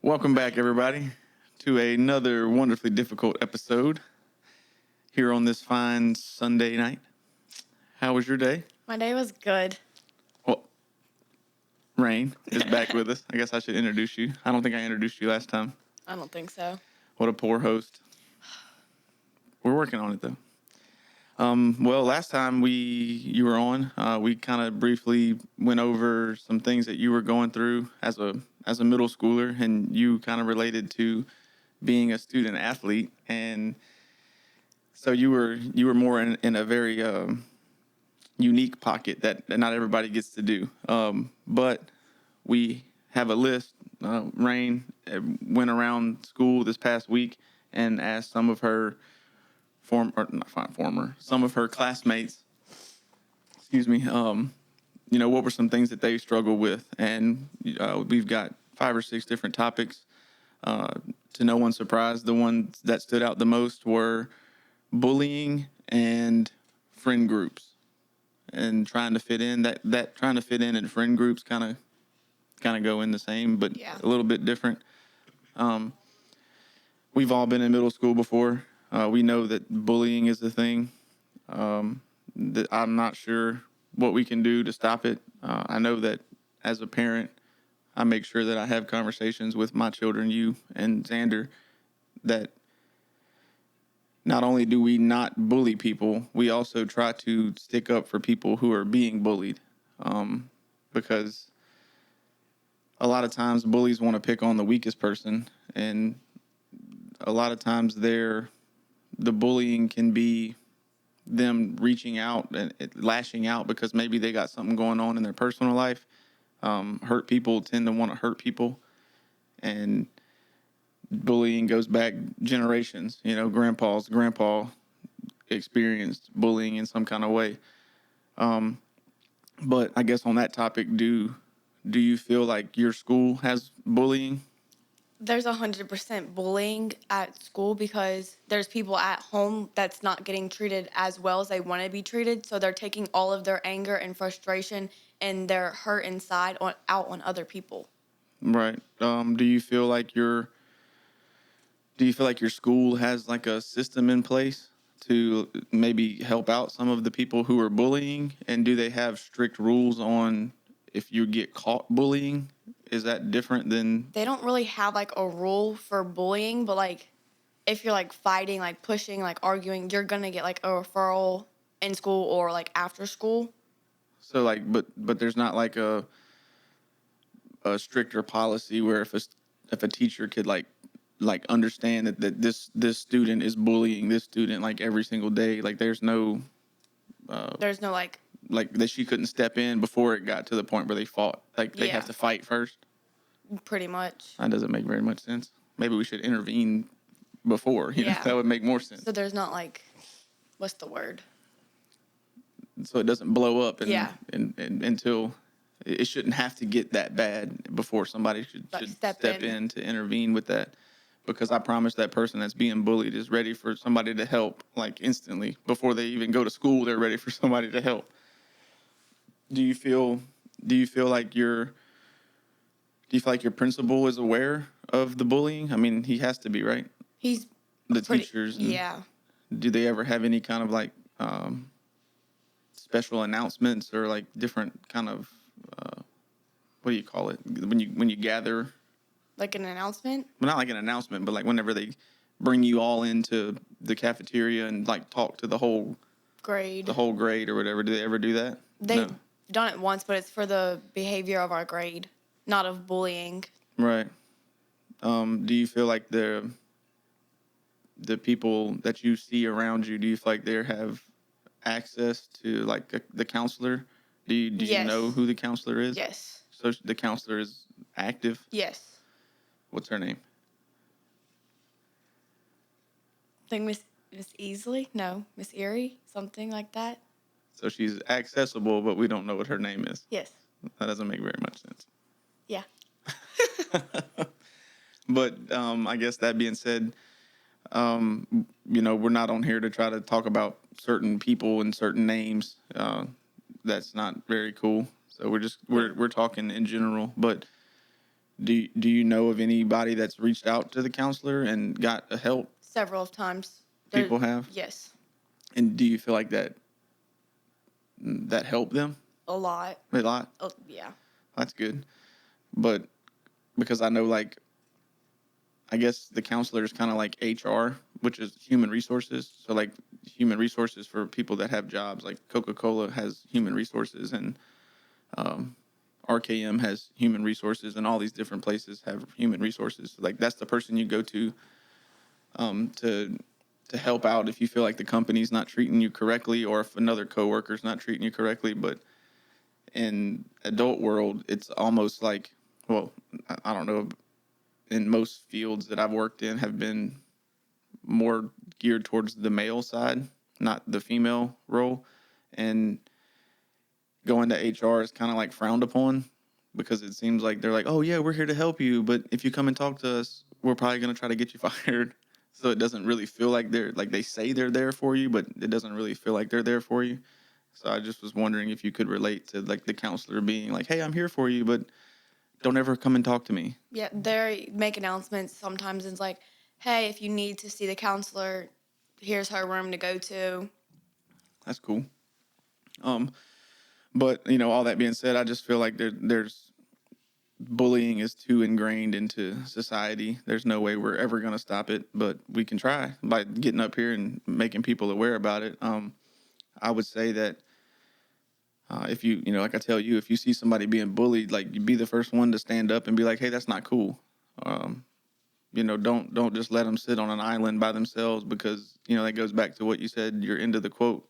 Welcome back, everybody, to another wonderfully difficult episode here on this fine Sunday night. How was your day? My day was good. Well, Rayne is back with us. I guess I should introduce you. I don't think I introduced you last time. I don't think so. What a poor host. We're working on it, though. Well, last time you were on, we kind of briefly went over some things that you were going through as a middle schooler, and you kind of related to being a student athlete, and so you were more in a very unique pocket that not everybody gets to do. But we have a list. Rayne went around school this past week and asked some of her some of her classmates, what were some things that they struggle with, and we've got 5 or 6 different topics. To no one's surprise, the ones that stood out the most were bullying and friend groups, and trying to fit in. That trying to fit in and friend groups kind of go in the same, but a little bit different. We've all been in middle school before. We know that bullying is a thing. That I'm not sure what we can do to stop it. I know that as a parent, I make sure that I have conversations with my children, you and Xander, that not only do we not bully people, we also try to stick up for people who are being bullied. Because a lot of times bullies want to pick on the weakest person, and a lot of times the bullying can be them reaching out and lashing out because maybe they got something going on in their personal life. Hurt people tend to want to hurt people, and bullying goes back generations. Grandpa experienced bullying in some kind of way. But I guess on that topic, do you feel like your school has bullying? There's 100% bullying at school because there's people at home that's not getting treated as well as they want to be treated. So they're taking all of their anger and frustration and their hurt inside out on other people. Right. Do you feel like your school has like a system in place to maybe help out some of the people who are bullying? And do they have strict rules on if you get caught bullying? Is that different than... They don't really have like a rule for bullying, but like if you're like fighting, like pushing, like arguing, you're going to get like a referral in school or like after school. So like, but there's not like a stricter policy where if a teacher could like understand that this student is bullying this student like every single day, like there's no like that she couldn't step in before it got to the point where they fought. Like they have to fight first. Pretty much. That doesn't make very much sense. Maybe we should intervene before. You know, that would make more sense. So there's not like, what's the word? So it doesn't blow up and until it shouldn't have to get that bad before somebody should step in to intervene with that. Because I promise that person that's being bullied is ready for somebody to help like instantly. Before they even go to school, they're ready for somebody to help. Do you feel like your principal is aware of the bullying? I mean, he has to be, right? He's the teachers. Do they ever have any kind of like special announcements or like different kind of what do you call it when you gather? Like an announcement? Well, not like an announcement, but like whenever they bring you all into the cafeteria and like talk to the whole grade or whatever. Do they ever do that? They've done it once, but it's for the behavior of our grade, not of bullying. Right. Do you feel like the people that you see around you, do you feel like they have access to like the counselor? Do you know who the counselor is? Yes. So the counselor is active? Yes. What's her name? I think Miss Easley? No, Miss Erie? Something like that. So she's accessible, but we don't know what her name is. Yes. That doesn't make very much sense. Yeah. But I guess that being said, we're not on here to try to talk about certain people and certain names. that's not very cool. So we're just Yeah. we're talking in general. But do you know of anybody that's reached out to the counselor and got a help? Several times. There, People have, yes, and do you feel like that helped them a lot. a lot? Oh, yeah. That's good. But because I know, like, I guess the counselor is kind of like HR, which is human resources. So like human resources for people that have jobs, like Coca-Cola has human resources, and um, RKM has human resources, and all these different places have human resources. Like that's the person you go to um, to to help out if you feel like the company's not treating you correctly, or if another coworker's not treating you correctly. But in adult world, it's almost like, well, I don't know. In most fields that I've worked in, have been more geared towards the male side, not the female role, and going to HR is kind of like frowned upon because it seems like they're like, oh yeah, we're here to help you, but if you come and talk to us, we're probably going to try to get you fired. So it doesn't really feel like they're like, they say they're there for you, but it doesn't really feel like they're there for you. So I just was wondering if you could relate to like the counselor being like, hey, I'm here for you, but don't ever come and talk to me. Yeah, they make announcements sometimes. And it's like, hey, if you need to see the counselor, here's her room to go to. That's cool. Um, but you know, all that being said, I just feel like there's bullying is too ingrained into society. There's no way we're ever going to stop it, but we can try by getting up here and making people aware about it. I would say that if you know, like I tell you, if you see somebody being bullied, like you be the first one to stand up and be like, "Hey, that's not cool." Um, you know, don't just let them sit on an island by themselves, because you know that goes back to what you said. You're into the quote.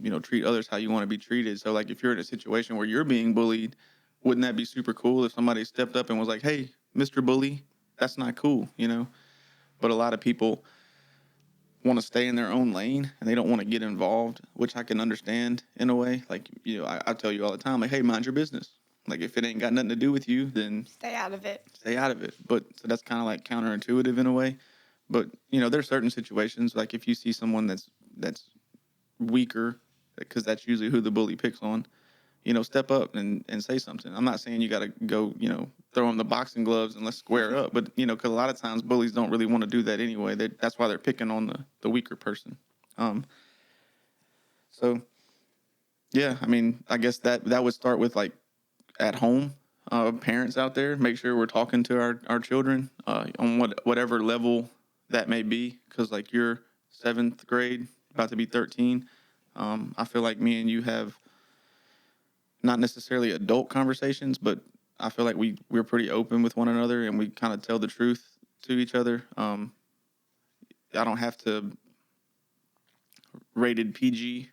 You know, treat others how you want to be treated. So, like, if you're in a situation where you're being bullied, wouldn't that be super cool if somebody stepped up and was like, "Hey, Mr. Bully, that's not cool," you know? But a lot of people want to stay in their own lane and they don't want to get involved, which I can understand in a way. Like, you know, I tell you all the time, like, hey, mind your business. Like, if it ain't got nothing to do with you, then Stay out of it. stay out of it. But so that's kind of like counterintuitive in a way. But you know, there's certain situations like if you see someone that's weaker, because that's usually who the bully picks on. You know, step up and say something. I'm not saying you got to go, you know, throw them the boxing gloves and let's square up. But you know, because a lot of times bullies don't really want to do that anyway. That's why they're picking on the weaker person. Um, so yeah, I mean, I guess that would start with like at home. Parents out there, make sure we're talking to our children on whatever level that may be. Because like you're seventh grade, about to be 13. I feel like me and you have not necessarily adult conversations, but I feel like we're pretty open with one another and we kind of tell the truth to each other. I don't have to rated PG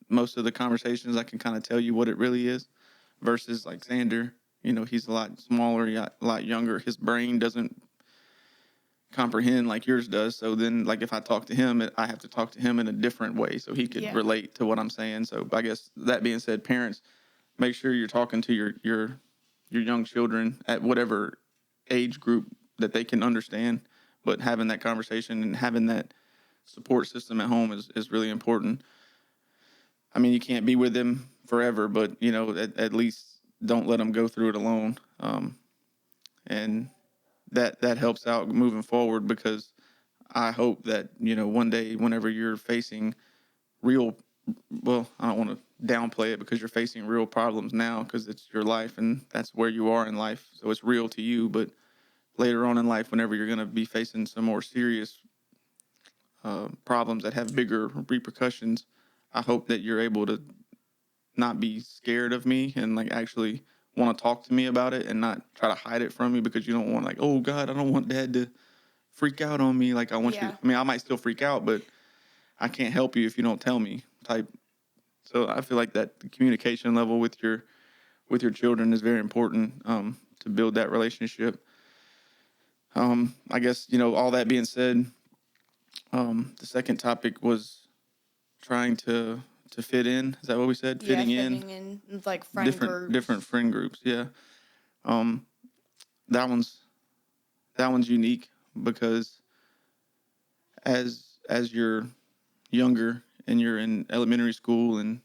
most of the conversations. I can kind of tell you what it really is. Versus like Xander, you know, he's a lot smaller, a lot younger. His brain doesn't comprehend like yours does. So then, like, if I talk to him, I have to talk to him in a different way so he could Yeah. relate to what I'm saying. So I guess that being said, parents, make sure you're talking to your young children at whatever age group that they can understand. But having that conversation and having that support system at home is really important. I mean, you can't be with them forever, but you know, at least don't let them go through it alone. And that helps out moving forward, because I hope that you know one day, whenever you're facing real, well, I don't want to downplay it because you're facing real problems now because it's your life and that's where you are in life, so it's real to you. But later on in life, whenever you're going to be facing some more serious problems that have bigger repercussions, I hope that you're able to not be scared of me and like actually want to talk to me about it and not try to hide it from me, because you don't want like, oh God, I don't want dad to freak out on me. Like I want you Yeah. to, I mean, I might still freak out, but I can't help you if you don't tell me type. So I feel like that the communication level with your children is very important to build that relationship. I guess, you know, all that being said, the second topic was trying to fit in. Is that what we said? Yeah, Fitting in fitting in like friend different groups. friend groups. Yeah. Um, that one's that one's unique because as you're younger and you're in elementary school and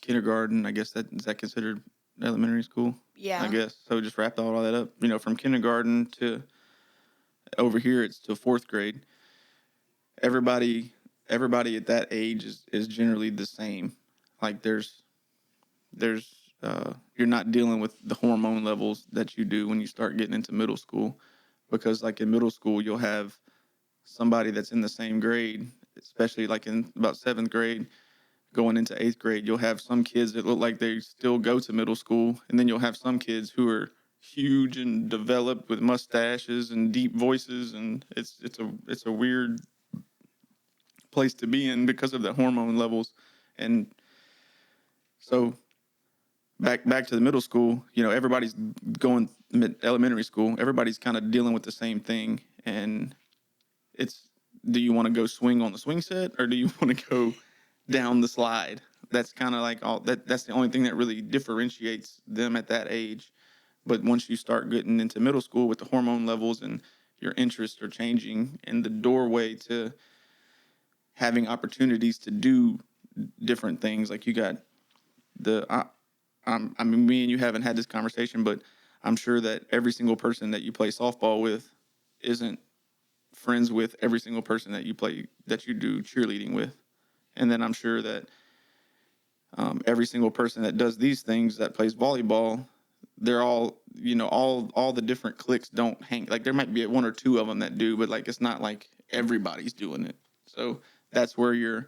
kindergarten. I guess that is that considered elementary school. I Yeah. guess so. Just wrapped all that up. From kindergarten to over here, it's to fourth grade. Everybody, everybody at that age is generally the same. Like there's you're not dealing with the hormone levels that you do when you start getting into middle school, because like in middle school you'll have somebody that's in the same grade, especially like in about seventh grade going into eighth grade, you'll have some kids that look like they still go to middle school, and then you'll have some kids who are huge and developed with mustaches and deep voices, and it's a weird place to be in because of the hormone levels. And so back to the middle school, everybody's going elementary school, everybody's kind of dealing with the same thing, and it's do you want to go swing on the swing set or do you want to go down the slide? That's kind of like that's the only thing that really differentiates them at that age. But once you start getting into middle school with the hormone levels and your interests are changing, and the doorway to having opportunities to do different things, like you got the I mean, me and you haven't had this conversation, but I'm sure that every single person that you play softball with isn't friends with every single person that you do cheerleading with. And then I'm sure that every single person that does these things that plays volleyball, they're all, all the different cliques don't hang. Like there might be one or two of them that do, but like it's not like everybody's doing it. So that's where your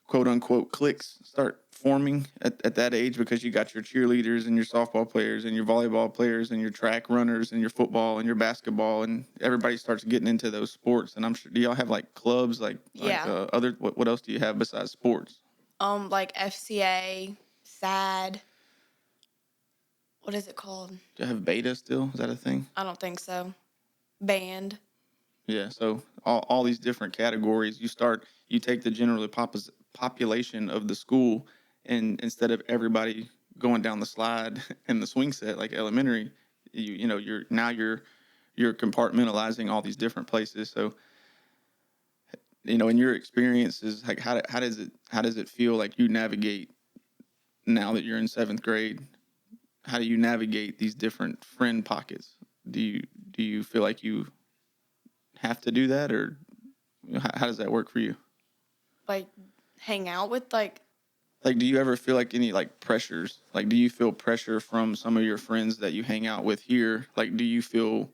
quote unquote cliques start forming at that age, because you got your cheerleaders and your softball players and your volleyball players and your track runners and your football and your basketball, and everybody starts getting into those sports. And I'm sure, do y'all have like clubs, Yeah. other what else do you have besides sports? Like FCA, SAD. What is it called? Do you have beta still? Is that a thing? I don't think so. Band. Yeah. So all these different categories, you take the general population of the school, and instead of everybody going down the slide and the swing set like elementary, you're compartmentalizing all these different places. So in your experiences, like how does it feel like you navigate now that you're in seventh grade? How do you navigate these different friend pockets? Do you feel like you have to do that, or how does that work for you? Like hang out with Like, do you ever feel like any like pressures? Like, do you feel pressure from some of your friends that you hang out with here? Like, do you feel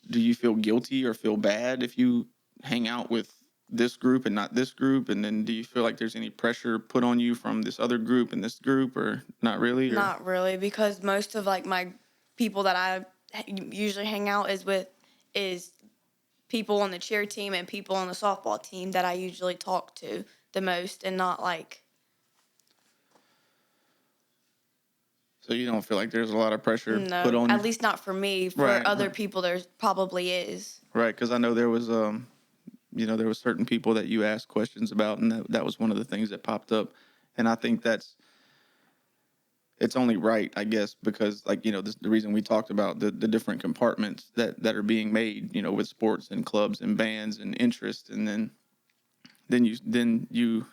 guilty or feel bad if you hang out with this group and not this group? And then do you feel like there's any pressure put on you from this other group and this group, or not really? Or not really, because most of like my people that I usually hang out is people on the cheer team and people on the softball team that I usually talk to the most, and not like so you don't feel like there's a lot of pressure put no, on you? at least not for me. For Right, other right, people, there probably is. right. Because I know there was certain people that you asked questions about, and that was one of the things that popped up. And I think it's only right, I guess, because like the reason we talked about the different compartments that are being made, with sports and clubs and bands and interest, and then you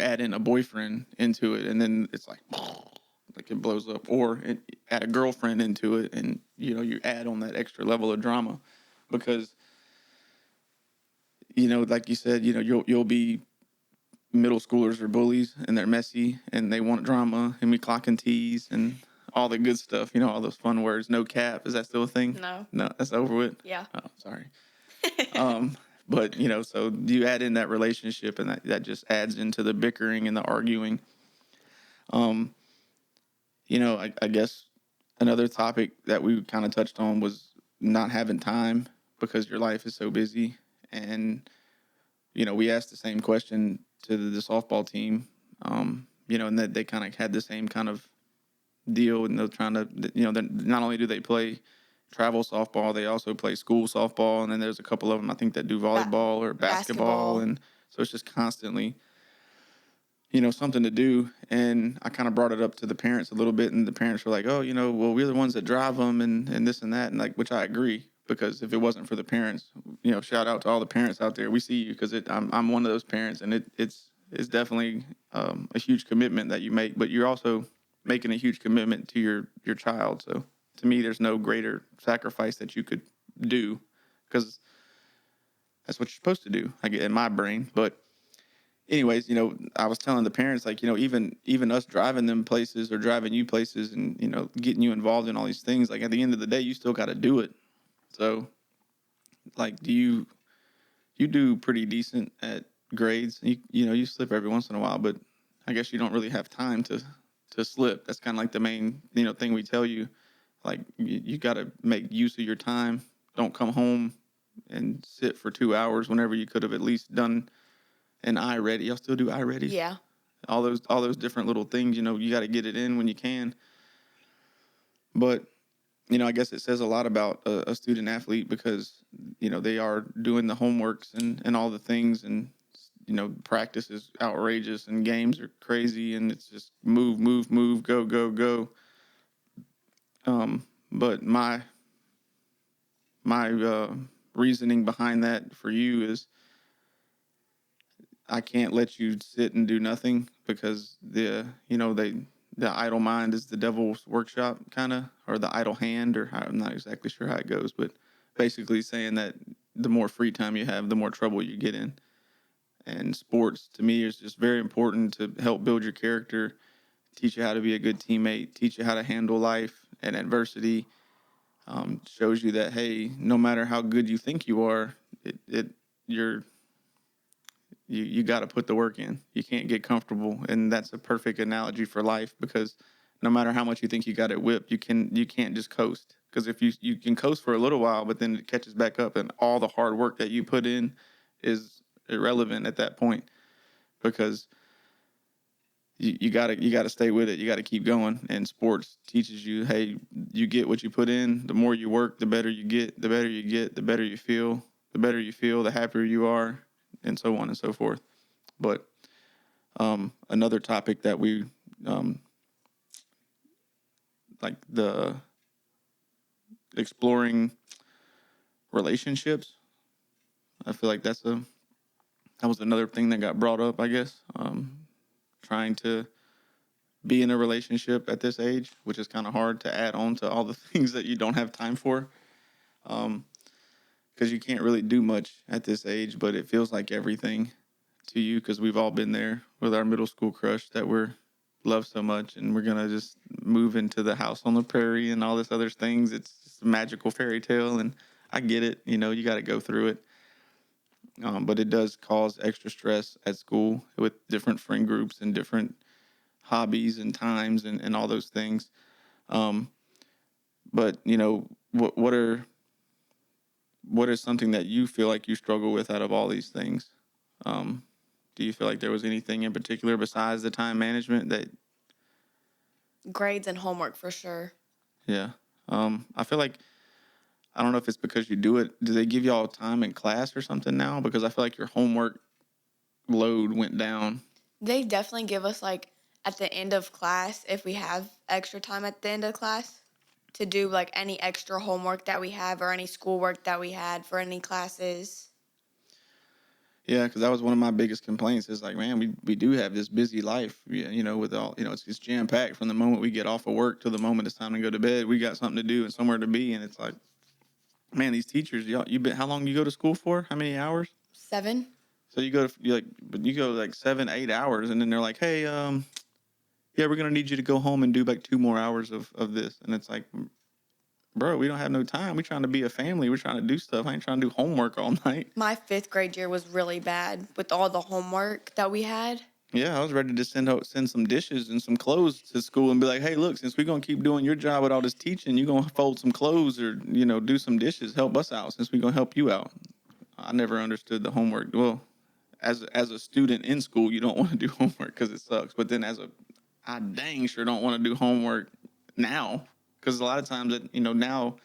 add in a boyfriend into it, and then it's like it blows up, or add a girlfriend into it, and you add on that extra level of drama, because like you said, you'll be middle schoolers are bullies and they're messy and they want drama and we clock and tease and all the good stuff, all those fun words. No cap. Is that still a thing? No. No, that's over with. Yeah. Oh, sorry. But so you add in that relationship, and that just adds into the bickering and the arguing. I guess another topic that we kind of touched on was not having time because your life is so busy. And we asked the same question to the softball team, and that they kind of had the same kind of deal, and they're trying to, not only do they play travel softball, they also play school softball, and then there's a couple of them I think that do volleyball or basketball, and so it's just constantly, something to do. And I kind of brought it up to the parents a little bit, and the parents were like, "Oh, well, we're the ones that drive them, and this and that," and like, which I agree. Because if it wasn't for the parents, shout out to all the parents out there. We see you, because I'm one of those parents, and is definitely a huge commitment that you make, but you're also making a huge commitment to your child. So to me, there's no greater sacrifice that you could do, because that's what you're supposed to do. I get in my brain, but anyways, I was telling the parents, like, even us driving them places or driving you places and, getting you involved in all these things, like at the end of the day, you still got to do it. So like, you do pretty decent at grades. You slip every once in a while, but I guess you don't really have time to slip. That's kind of like the main, thing we tell you. Like, you got to make use of your time. Don't come home and sit for 2 hours whenever you could have at least done an eye ready. Y'all still do eye readies? Yeah. All those different little things, you got to get it in when you can. But I guess it says a lot about a student athlete, because they are doing the homeworks and all the things, and practice is outrageous and games are crazy, and it's just move, move, move, go, go, go. But my reasoning behind that for you is, I can't let you sit and do nothing, because the idle mind is the devil's workshop, kind of, or the idle hand, or I'm not exactly sure how it goes, but basically saying that the more free time you have, the more trouble you get in. And sports, to me, is just very important to help build your character, teach you how to be a good teammate, teach you how to handle life and adversity. Shows you that, hey, no matter how good you think you are, you're you got to put the work in. You can't get comfortable, and that's a perfect analogy for life, because no matter how much you think you got it whipped, you can't just coast, because if you can coast for a little while, but then it catches back up, and all the hard work that you put in is irrelevant at that point, because you gotta stay with it. You got to keep going. And sports teaches you, hey, you get what you put in. The more you work, the better you get. The better you get, the better you feel. The better you feel, the happier you are, and so on and so forth. But another topic that we like, the exploring relationships. I feel like that was another thing that got brought up, I guess. Trying to be in a relationship at this age, which is kind of hard to add on to all the things that you don't have time for. Because you can't really do much at this age, but it feels like everything to you, because we've all been there with our middle school crush that we're love so much, and we're gonna just move into the house on the prairie and all this other things. It's just a magical fairy tale, and I get it. You got to go through it, but it does cause extra stress at school with different friend groups and different hobbies and times and all those things. Um, but what is something that you feel like you struggle with out of all these things? Um, do you feel like there was anything in particular besides the time management that? Grades and homework for sure. Yeah. I feel like, I don't know if it's because you do it. Do they give y'all time in class or something now? Because I feel like your homework load went down. They definitely give us, like, at the end of class, if we have extra time at the end of class, to do like any extra homework that we have or any schoolwork that we had for any classes. Yeah, because that was one of my biggest complaints. Is like, man, we do have this busy life. Yeah, with all, it's jam packed from the moment we get off of work to the moment it's time to go to bed. We got something to do and somewhere to be, and it's like, man, these teachers, y'all, you been how long you go to school for? How many hours? 7. So you go like 7, 8 hours, and then they're like, hey, yeah, we're gonna need you to go home and do like 2 more hours of this, and it's like, bro, we don't have no time. We're trying to be a family. We're trying to do stuff. I ain't trying to do homework all night. My 5th grade year was really bad with all the homework that we had. Yeah, I was ready to send some dishes and some clothes to school and be like, hey, look, since we're gonna keep doing your job with all this teaching, you're gonna fold some clothes or do some dishes, help us out since we're gonna help you out. I never understood the homework. Well, as a student in school, you don't want to do homework because it sucks. But then I dang sure don't want to do homework now, because a lot of times that now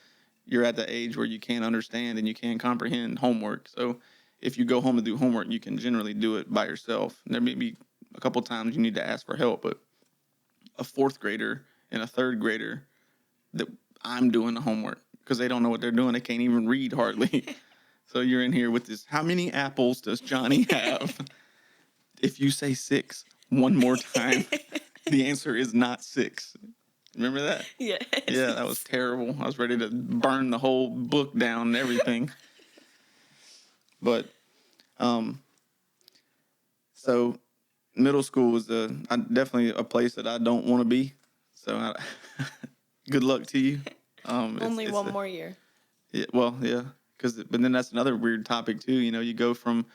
you're at the age where you can't understand and you can't comprehend homework. So if you go home to do homework, you can generally do it by yourself. And there may be a couple times you need to ask for help, but a fourth grader and a third grader, that I'm doing the homework because they don't know what they're doing. They can't even read hardly. So you're in here with this. How many apples does Johnny have? if you say 6 one more time, the answer is not 6. Remember that? Yes. Yeah, that was terrible. I was ready to burn the whole book down and everything. But so middle school was definitely a place that I don't want to be. So good luck to you. Only one more year. Yeah, well, yeah, but then that's another weird topic too. You go from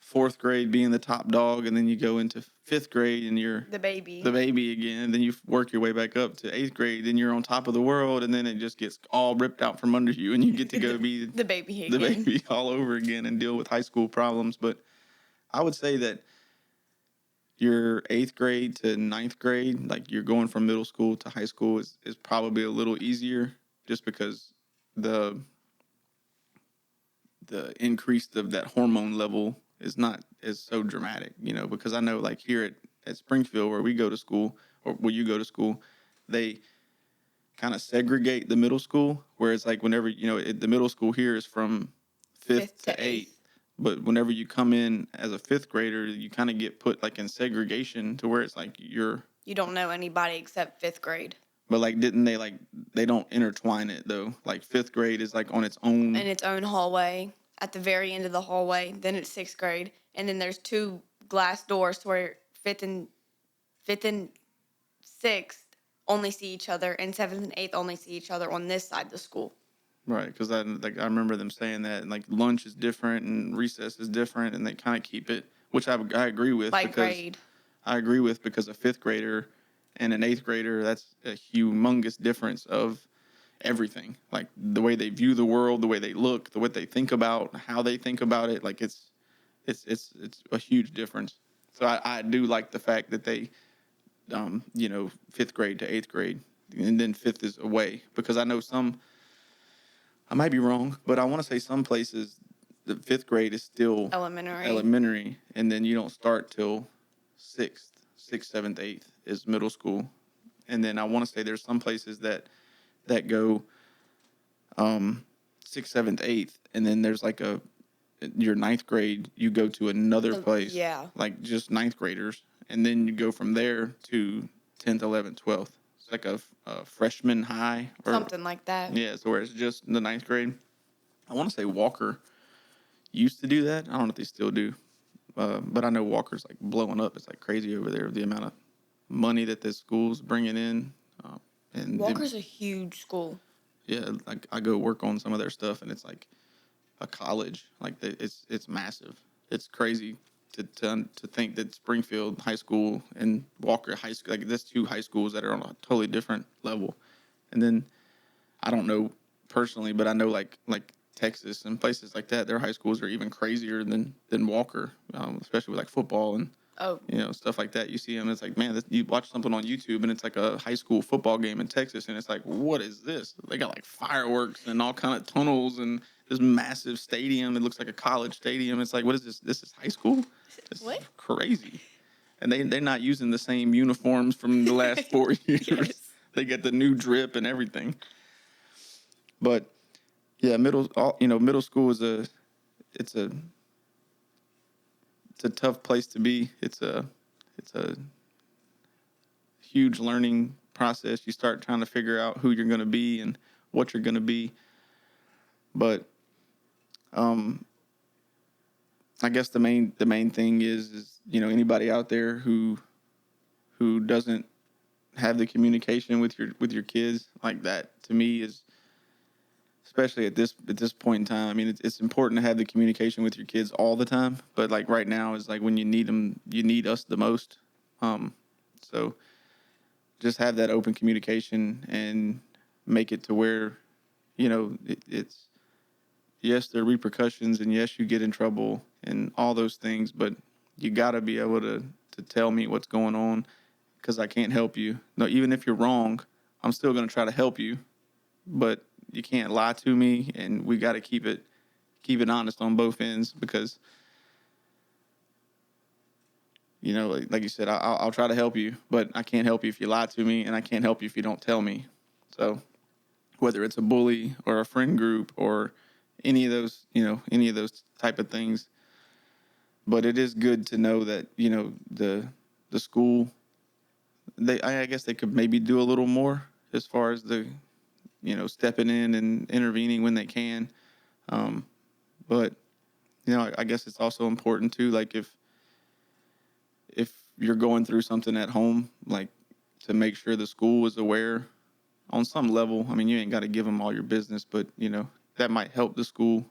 fourth grade being the top dog, and then you go into fifth grade and you're The baby. the baby again. And then you work your way back up to eighth grade, and you're on top of the world, and then it just gets all ripped out from under you, and you get to go be the baby the again. baby all over again and deal with high school problems. But I would say that your eighth grade to ninth grade, like you're going from middle school to high school, is probably a little easier, just because the increase of that hormone level is so dramatic, because I know, like, here at Springfield, where we go to school, or where you go to school, they kind of segregate the middle school, where it's like whenever, the middle school here is from fifth to eighth. But whenever you come in as a fifth grader, you kind of get put like in segregation, to where it's like you don't know anybody except fifth grade. But like, didn't they, like, they don't intertwine it though? Like fifth grade is like on its own. In its own hallway, at the very end of the hallway. Then it's sixth grade, and then there's 2 glass doors where fifth and sixth only see each other, and seventh and eighth only see each other on this side of the school. Right, because I remember them saying that, and like lunch is different and recess is different, and they kind of keep it, which I agree with. By because grade. I agree with, because a fifth grader and an eighth grader, that's a humongous difference of everything. Like the way they view the world, the way they look, the way they think about, how they think about it. Like it's a huge difference. So I do like the fact that they, fifth grade to eighth grade, and then fifth is away, because I know I might be wrong, but I want to say some places the fifth grade is still elementary, and then you don't start till sixth, seventh, eighth is middle school, and then I want to say there's some places that go sixth, seventh, eighth, and then there's like your ninth grade, you go to another place, like just ninth graders, and then you go from there to 10th, 11th, 12th. It's like a freshman high or something like that. Yeah, so where it's just the ninth grade. I want to say Walker used to do that. I don't know if they still do, but I know Walker's like blowing up. It's like crazy over there, the amount of money that the school's bringing in. And Walker's a huge school. Yeah, like I go work on some of their stuff, and it's like a college. Like it's massive. It's crazy to think that Springfield High School and Walker High School, like, there's 2 high schools that are on a totally different level. And then I don't know personally, but I know like Texas and places like that, their high schools are even crazier than Walker, especially with like football and stuff like that. You see them, it's like, man, you watch something on YouTube and it's like a high school football game in Texas, and it's like, what is this? They got like fireworks and all kind of tunnels and this massive stadium. It looks like a college stadium. It's like, what is this? This is high school? This what? Is crazy. And they're not using the same uniforms from the last 4 years. Yes. They get the new drip and everything. But yeah, middle school is it's a tough place to be. It's a huge learning process. You start trying to figure out who you're going to be and what you're going to be. But I guess the main thing is anybody out there who doesn't have the communication with your kids, like, that to me is, especially at this point in time. I mean, it's important to have the communication with your kids all the time, but like right now is like when you need them, you need us the most. So just have that open communication and make it to where, it's, yes, there are repercussions, and yes, you get in trouble and all those things, but you got to be able to tell me what's going on, because I can't help you. No, even if you're wrong, I'm still going to try to help you, but you can't lie to me, and we got to keep it honest on both ends, because, like you said, I'll try to help you, but I can't help you if you lie to me, and I can't help you if you don't tell me. So whether it's a bully or a friend group or any of those type of things, But it is good to know that, the school, I guess they could maybe do a little more as far as the, stepping in and intervening when they can. But I guess it's also important too, like if you're going through something at home, like to make sure the school is aware on some level. I mean, you ain't got to give them all your business, but that might help the school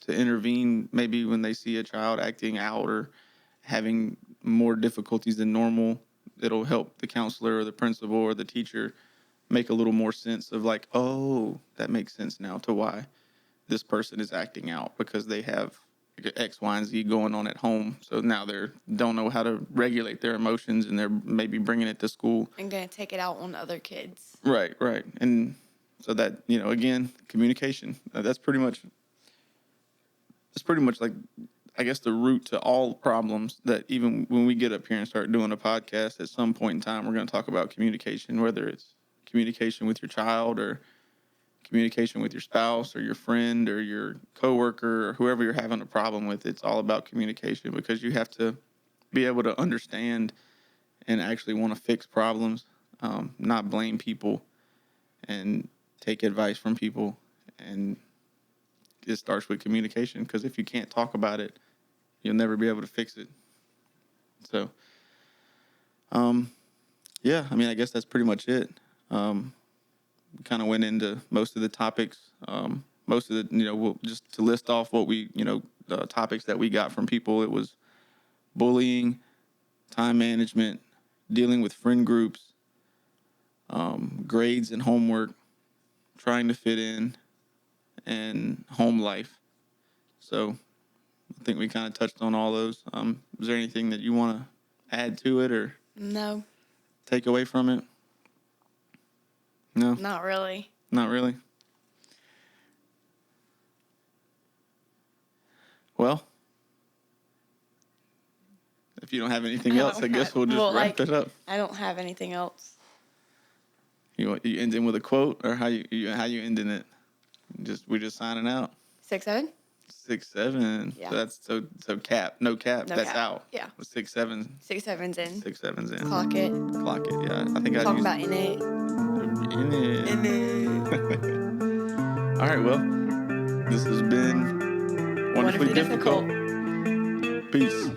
to intervene maybe when they see a child acting out or having more difficulties than normal. It'll help the counselor or the principal or the teacher make a little more sense of like, oh, that makes sense now to why this person is acting out, because they have X, Y, and Z going on at home. So now they don't know how to regulate their emotions, and they're maybe bringing it to school. And going to take it out on other kids. Right. And so that, again, communication. That's pretty much like, I guess, the root to all problems. That even when we get up here and start doing a podcast, at some point in time, we're going to talk about communication, whether it's communication with your child or communication with your spouse or your friend or your coworker or whoever you're having a problem with. It's all about communication, because you have to be able to understand and actually want to fix problems, not blame people and take advice from people. And it starts with communication, because if you can't talk about it, you'll never be able to fix it. So, yeah, I mean, I guess that's pretty much it. We kind of went into most of the topics. Most of the, just to list off what we, the topics that we got from people, it was bullying, time management, dealing with friend groups, grades and homework, trying to fit in, and home life. So I think we kind of touched on all those. Is there anything that you want to add to it or No. take away from it? No? Not really. Not really? Well, if you don't have anything else, I guess we'll just wrap it up. I don't have anything else. You ending with a quote, or how you ending it? We're just signing out. 6, 7? 6, 7. Yeah. So that's so cap. No cap. No that's cap. out. Yeah. 6, 7. 6, 7's in. 6, 7's in. Clock it. Clock it. Yeah. I think I Talking used about in it. in it. In it. All right. Well, this has been Wonderfully Difficult. Peace.